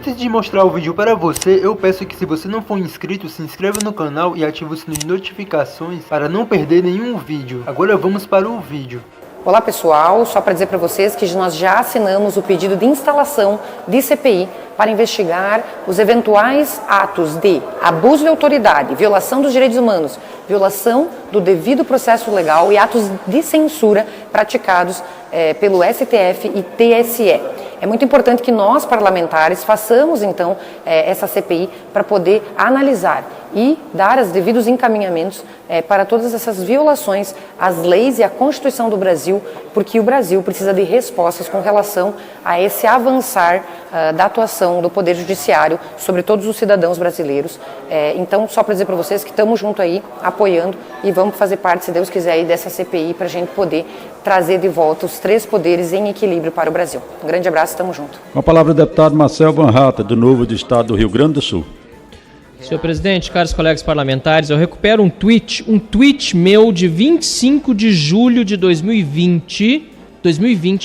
Antes de mostrar o vídeo para você, eu peço que se você não for inscrito, se inscreva no canal e ative o sino de notificações para não perder nenhum vídeo. Agora vamos para o vídeo. Olá pessoal, só para dizer para vocês que nós já assinamos o pedido de instalação de CPI para investigar os eventuais atos de abuso de autoridade, violação dos direitos humanos, violação do devido processo legal e atos de censura praticados pelo STF e TSE. É muito importante que nós, parlamentares, façamos, então, essa CPI para poder analisar e dar os devidos encaminhamentos para todas essas violações às leis e à Constituição do Brasil, porque o Brasil precisa de respostas com relação a esse avançar da atuação do Poder Judiciário sobre todos os cidadãos brasileiros. Então, só para dizer para vocês que estamos junto aí, apoiando, e vamos fazer parte, se Deus quiser, aí dessa CPI para a gente poder trazer de volta os três poderes em equilíbrio para o Brasil. Um grande abraço, estamos juntos. Com a palavra o deputado Marcel Van Hatten, do Novo do Estado do Rio Grande do Sul. Senhor presidente, caros colegas parlamentares, eu recupero um tweet meu de 25 de julho de 2020,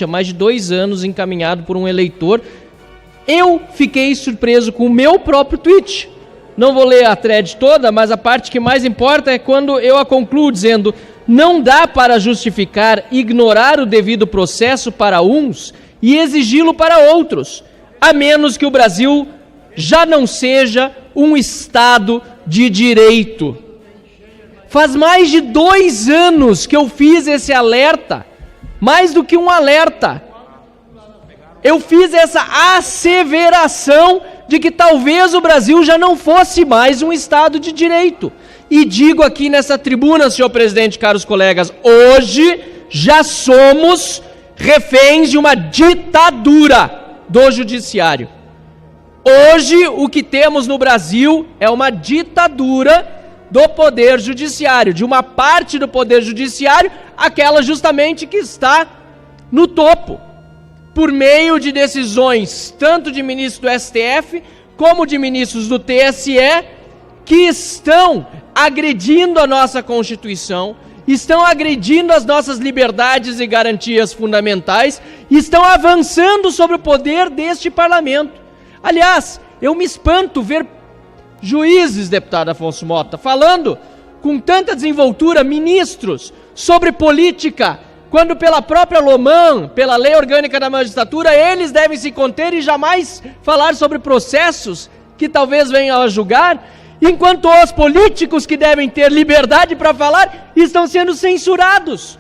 há mais de 2 anos, encaminhado por um eleitor. Eu fiquei surpreso com o meu próprio tweet. Não vou ler a thread toda, mas a parte que mais importa é quando eu a concluo dizendo: não dá para justificar ignorar o devido processo para uns e exigi-lo para outros, a menos que o Brasil já não seja um Estado de direito. Faz mais de 2 anos que eu fiz esse alerta, mais do que um alerta. Eu fiz essa asseveração de que talvez o Brasil já não fosse mais um Estado de direito. E digo aqui nessa tribuna, senhor presidente, caros colegas, hoje já somos reféns de uma ditadura do judiciário. Hoje o que temos no Brasil é uma ditadura do Poder Judiciário, de uma parte do Poder Judiciário, aquela justamente que está no topo, por meio de decisões tanto de ministros do STF como de ministros do TSE, que estão agredindo a nossa Constituição, estão agredindo as nossas liberdades e garantias fundamentais, estão avançando sobre o poder deste parlamento. Aliás, eu me espanto ver juízes, deputado Afonso Mota, falando com tanta desenvoltura, ministros, sobre política, quando pela própria LOMAN, pela Lei Orgânica da Magistratura, eles devem se conter e jamais falar sobre processos que talvez venham a julgar, enquanto os políticos que devem ter liberdade para falar estão sendo censurados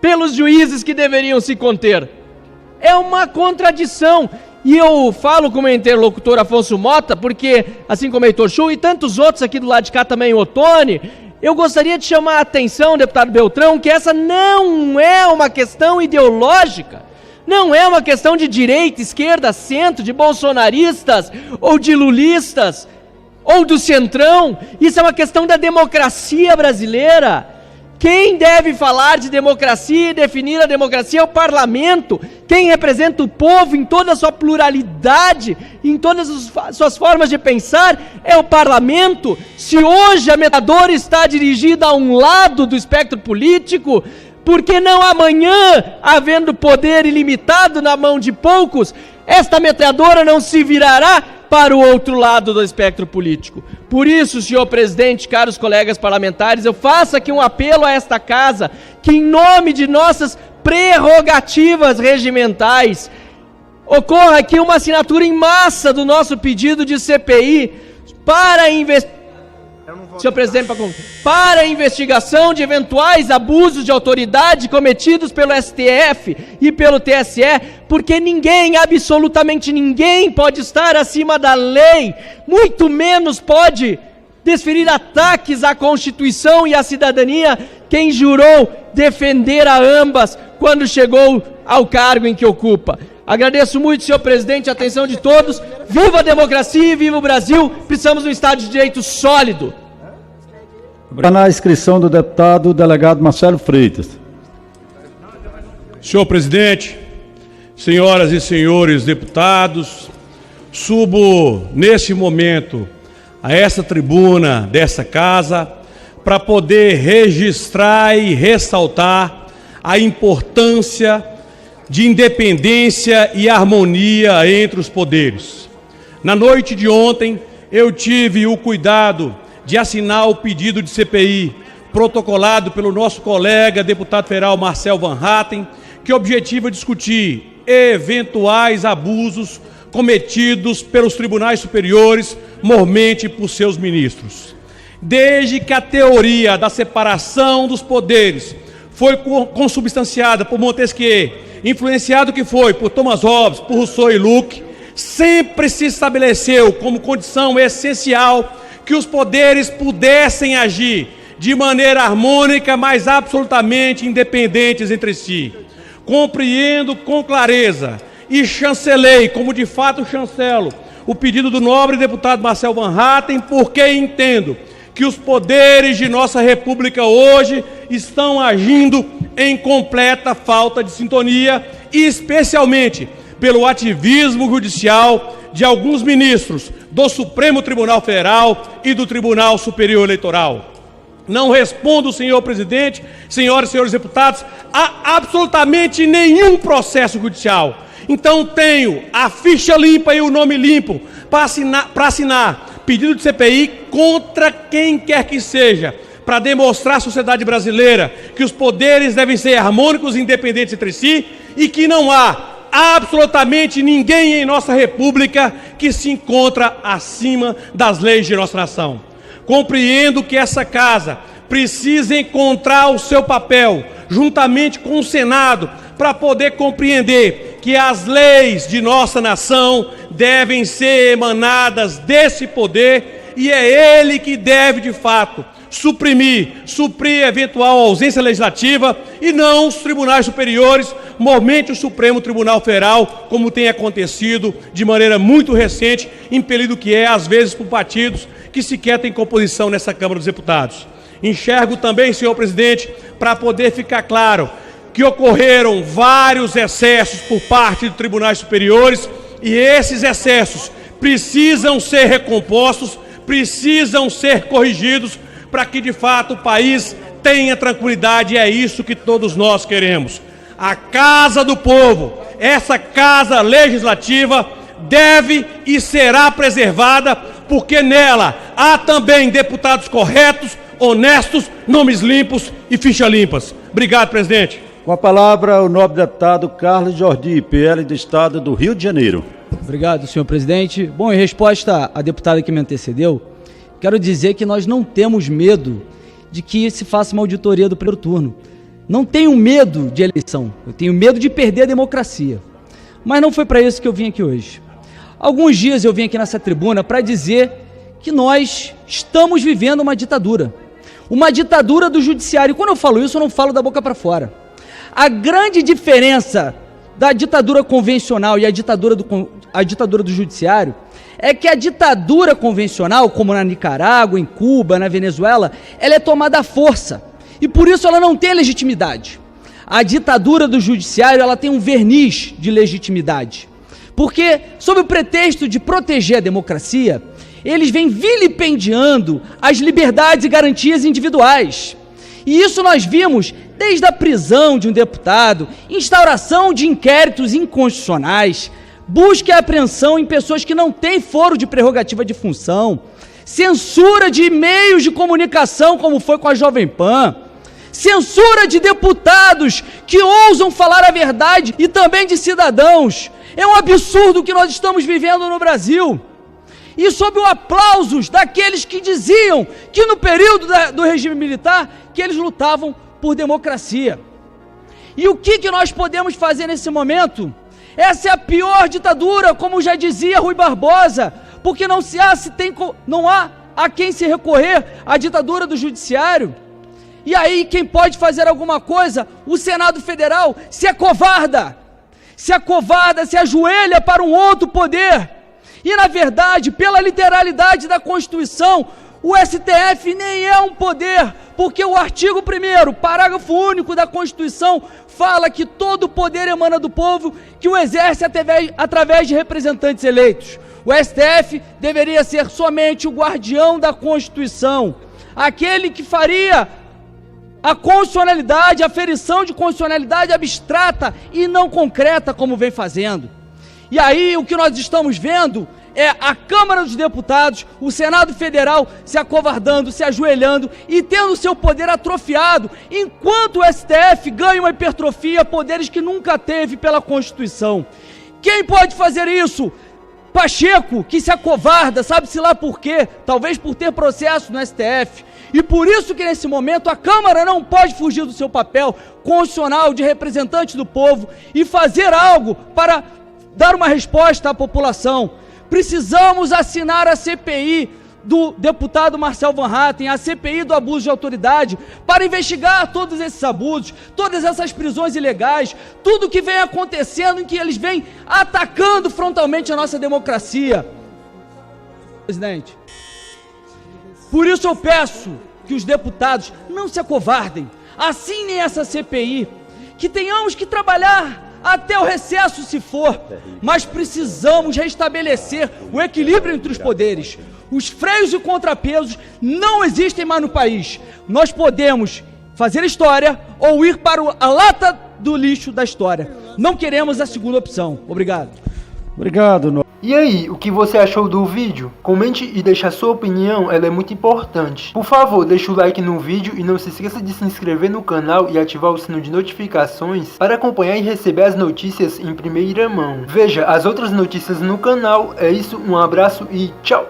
pelos juízes que deveriam se conter. É uma contradição. E eu falo com o meu interlocutor Afonso Mota, porque, assim como o Heitor Chu e tantos outros aqui do lado de cá também, o Ottoni, eu gostaria de chamar a atenção, deputado Beltrão, que essa não é uma questão ideológica, não é uma questão de direita, esquerda, centro, de bolsonaristas ou de lulistas ou do centrão. Isso é uma questão da democracia brasileira. Quem deve falar de democracia e definir a democracia é o parlamento. Quem representa o povo em toda a sua pluralidade, em todas as suas formas de pensar, é o parlamento. Se hoje a metralhadora está dirigida a um lado do espectro político, por que não amanhã, havendo poder ilimitado na mão de poucos, esta metralhadora não se virará para o outro lado do espectro político? Por isso, senhor presidente, caros colegas parlamentares, eu faço aqui um apelo a esta casa, que em nome de nossas prerrogativas regimentais, ocorra aqui uma assinatura em massa do nosso pedido de CPI para senhor presidente, para a investigação de eventuais abusos de autoridade cometidos pelo STF e pelo TSE, porque ninguém, absolutamente ninguém, pode estar acima da lei, muito menos pode desferir ataques à Constituição e à cidadania quem jurou defender a ambas quando chegou ao cargo em que ocupa. Agradeço muito, senhor presidente, a atenção de todos. Viva a democracia e viva o Brasil! Precisamos de um Estado de Direito sólido. Na inscrição do deputado delegado Marcelo Freitas. Senhor presidente, senhoras e senhores deputados, subo nesse momento a essa tribuna dessa casa para poder registrar e ressaltar a importância de independência e harmonia entre os poderes. Na noite de ontem, eu tive o cuidado de assinar o pedido de CPI protocolado pelo nosso colega deputado federal Marcel Van Hatten, que objetiva discutir eventuais abusos cometidos pelos tribunais superiores, mormente por seus ministros. Desde que a teoria da separação dos poderes foi consubstanciada por Montesquieu, influenciado que foi por Thomas Hobbes, por Rousseau e Locke, sempre se estabeleceu como condição essencial que os poderes pudessem agir de maneira harmônica, mas absolutamente independentes entre si. Compreendo com clareza e chancelei, como de fato chancelo, o pedido do nobre deputado Marcel Van Hatten, porque entendo que os poderes de nossa República hoje estão agindo em completa falta de sintonia, e especialmente pelo ativismo judicial de alguns ministros do Supremo Tribunal Federal e do Tribunal Superior Eleitoral. Não respondo, senhor presidente, senhoras e senhores deputados, a absolutamente nenhum processo judicial. Então tenho a ficha limpa e o nome limpo para assinar pedido de CPI contra quem quer que seja, para demonstrar à sociedade brasileira que os poderes devem ser harmônicos e independentes entre si e que não há absolutamente ninguém em nossa República que se encontra acima das leis de nossa nação. Compreendo que essa casa precisa encontrar o seu papel, juntamente com o Senado, para poder compreender que as leis de nossa nação devem ser emanadas desse poder, e é ele que deve, de fato, suprir eventual ausência legislativa, e não os tribunais superiores, mormente o Supremo Tribunal Federal, como tem acontecido de maneira muito recente, impelido que é, às vezes, por partidos que sequer têm composição nessa Câmara dos Deputados. Enxergo também, senhor presidente, para poder ficar claro, que ocorreram vários excessos por parte de tribunais superiores, e esses excessos precisam ser recompostos, precisam ser corrigidos, para que de fato o país tenha tranquilidade, e é isso que todos nós queremos. A Casa do Povo, essa Casa Legislativa, deve e será preservada, porque nela há também deputados corretos, honestos, nomes limpos e fichas limpas. Obrigado, presidente. Com a palavra, o nobre deputado Carlos Jordi, PL do Estado do Rio de Janeiro. Obrigado, senhor presidente. Bom, em resposta à deputada que me antecedeu, quero dizer que nós não temos medo de que se faça uma auditoria do primeiro turno. Não tenho medo de eleição, eu tenho medo de perder a democracia. Mas não foi para isso que eu vim aqui hoje. Alguns dias eu vim aqui nessa tribuna para dizer que nós estamos vivendo uma ditadura do judiciário. E quando eu falo isso, eu não falo da boca para fora. A grande diferença da ditadura convencional e a ditadura do judiciário é que a ditadura convencional, como na Nicarágua, em Cuba, na Venezuela, ela é tomada à força, e por isso ela não tem legitimidade. A ditadura do judiciário, ela tem um verniz de legitimidade, porque, sob o pretexto de proteger a democracia, eles vêm vilipendiando as liberdades e garantias individuais. E isso nós vimos desde a prisão de um deputado, instauração de inquéritos inconstitucionais, busca e apreensão em pessoas que não têm foro de prerrogativa de função, censura de meios de comunicação, como foi com a Jovem Pan, censura de deputados que ousam falar a verdade e também de cidadãos. É um absurdo o que nós estamos vivendo no Brasil. E sob o aplausos daqueles que diziam que no período do regime militar, que eles lutavam por democracia. E o que nós podemos fazer nesse momento? Essa é a pior ditadura, como já dizia Rui Barbosa, porque não há a quem se recorrer à ditadura do judiciário. E aí quem pode fazer alguma coisa? O Senado Federal se acovarda, se ajoelha para um outro poder. E na verdade, pela literalidade da Constituição, o STF nem é um poder, porque o artigo 1º, parágrafo único da Constituição, fala que todo poder emana do povo, que o exerce através de representantes eleitos. O STF deveria ser somente o guardião da Constituição, aquele que faria a constitucionalidade, a aferição de constitucionalidade abstrata e não concreta, como vem fazendo. E aí o que nós estamos vendo é a Câmara dos Deputados, o Senado Federal se acovardando, se ajoelhando e tendo seu poder atrofiado, enquanto o STF ganha uma hipertrofia, poderes que nunca teve pela Constituição. Quem pode fazer isso? Pacheco, que se acovarda, sabe-se lá por quê, talvez por ter processo no STF. E por isso que nesse momento a Câmara não pode fugir do seu papel constitucional de representante do povo e fazer algo para dar uma resposta à população. Precisamos assinar a CPI do deputado Marcel Van Hatten, a CPI do abuso de autoridade, para investigar todos esses abusos, todas essas prisões ilegais, tudo que vem acontecendo em que eles vêm atacando frontalmente a nossa democracia. Presidente, por isso eu peço que os deputados não se acovardem, assinem essa CPI, que tenhamos que trabalhar até o recesso se for, mas precisamos restabelecer o equilíbrio entre os poderes. Os freios e contrapesos não existem mais no país. Nós podemos fazer história ou ir para a lata do lixo da história. Não queremos a segunda opção. Obrigado. Obrigado. E aí, o que você achou do vídeo? Comente e deixe a sua opinião, ela é muito importante. Por favor, deixe o like no vídeo e não se esqueça de se inscrever no canal e ativar o sino de notificações para acompanhar e receber as notícias em primeira mão. Veja as outras notícias no canal. É isso, um abraço e tchau!